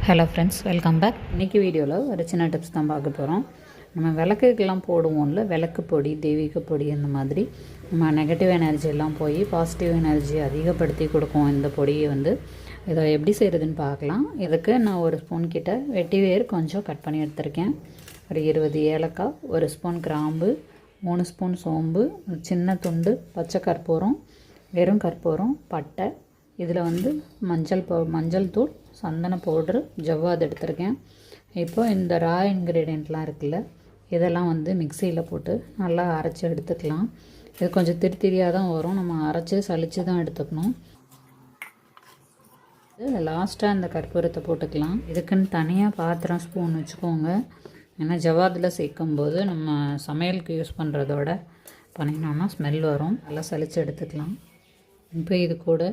Hello friends, welcome back. இன்றைக்கி வீடியோவில் ஒரு சின்ன டிப்ஸ் தான் பார்க்க போகிறோம். நம்ம விளக்குக்கெல்லாம் போடுவோம்ல, விளக்கு பொடி, தெய்வீக பொடி, அந்த மாதிரி நம்ம நெகட்டிவ் எனர்ஜி எல்லாம் போய் பாசிட்டிவ் எனர்ஜி அதிகப்படுத்தி கொடுக்கும் இந்த பொடியை இதை எப்படி செய்கிறதுன்னு பார்க்கலாம். இதுக்கு நான் ஒரு ஸ்பூன் கிட்ட வெட்டிவேர் கொஞ்சம் கட் பண்ணி எடுத்திருக்கேன். ஒரு 20 ஏலக்காய், ஒரு ஸ்பூன் கிராம்பு, 3 ஸ்பூன் சோம்பு, சின்ன துண்டு பச்சை கற்பூரம், வெறும் கற்பூரம், பட்டை, இதில் மஞ்சள் தூள், சந்தன பவுட்ரு, ஜவ்வாது எடுத்திருக்கேன். இப்போ இந்த ரா இன்க்ரீடியண்ட்லாம் இருக்குல்ல, இதெல்லாம் மிக்சியில் போட்டு நல்லா அரைச்சி எடுத்துக்கலாம். இது கொஞ்சம் திரியாக தான் வரும், நம்ம அரைச்சி சளிச்சு தான் எடுத்துக்கணும். லாஸ்ட்டாக இந்த கற்பூரத்தை போட்டுக்கலாம். இதுக்குன்னு தனியாக பாத்திரம், ஸ்பூன் வச்சுக்கோங்க. ஏன்னா ஜவ்வாதில் சேர்க்கும்போது நம்ம சமையலுக்கு யூஸ் பண்ணுறதோட பண்ணினோன்னா ஸ்மெல் வரும். நல்லா சளிச்சு எடுத்துக்கலாம். இப்போ இது கூட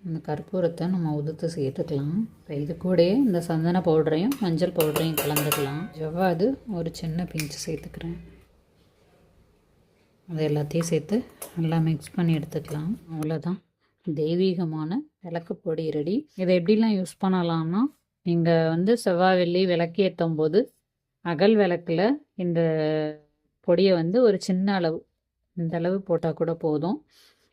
இந்த கற்பூரத்தை நம்ம உதுத்து சேர்த்துக்கலாம். இப்போ இது கூடயே இந்த சந்தன பவுடரையும் மஞ்சள் பவுடரையும் கலந்துக்கலாம். ஜவ்வாது ஒரு சின்ன பிஞ்சு சேர்த்துக்கிறேன். அது எல்லாத்தையும் சேர்த்து நல்லா மிக்ஸ் பண்ணி எடுத்துக்கலாம். அவ்வளோதான், தெய்வீகமான விளக்கு பொடி ரெடி. இதை எப்படிலாம் யூஸ் பண்ணலாம்னா, நீங்கள் செவ்வாய் வெள்ளி விளக்கு ஏற்றும் போது அகல் விளக்கில் இந்த பொடியை ஒரு சின்ன அளவு, இந்த அளவு போட்டால் கூட போதும்.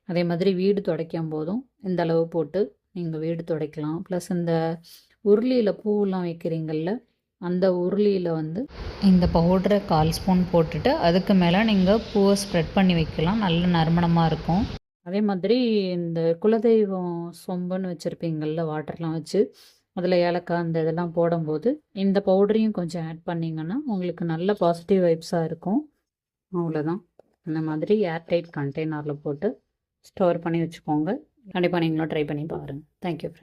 அதே மாதிரி வீடு துடைக்கும் போதும் இந்த அளவு போட்டு நீங்கள் வீடு துடைக்கலாம். ப்ளஸ் இந்த உருளியில் பூவெலாம் வைக்கிறீங்கள, அந்த உருளியில் இந்த பவுடரை 1/4 ஸ்பூன் போட்டுட்டு அதுக்கு மேலே நீங்கள் பூவை ஸ்ப்ரெட் பண்ணி வைக்கலாம். நல்ல நறுமணமாக இருக்கும். அதே மாதிரி இந்த குலதெய்வம் சொம்புன்னு வச்சுருப்பீங்கள்ல, வாட்டர்லாம் வச்சு அதில் ஏலக்காய் அந்த இதெல்லாம் போடும்போது இந்த பவுடரையும் கொஞ்சம் ஆட் பண்ணிங்கன்னா உங்களுக்கு நல்ல பாசிட்டிவ் வைப்ஸாக இருக்கும். அவ்வளோதான். இந்த மாதிரி ஏர்டைட் கண்டெய்னரில் போட்டு ஸ்டோர் பண்ணி வச்சுக்கோங்க. கண்டிப்பாக நீங்களும் ட்ரை பண்ணி பாருங்கள். Thank you friend.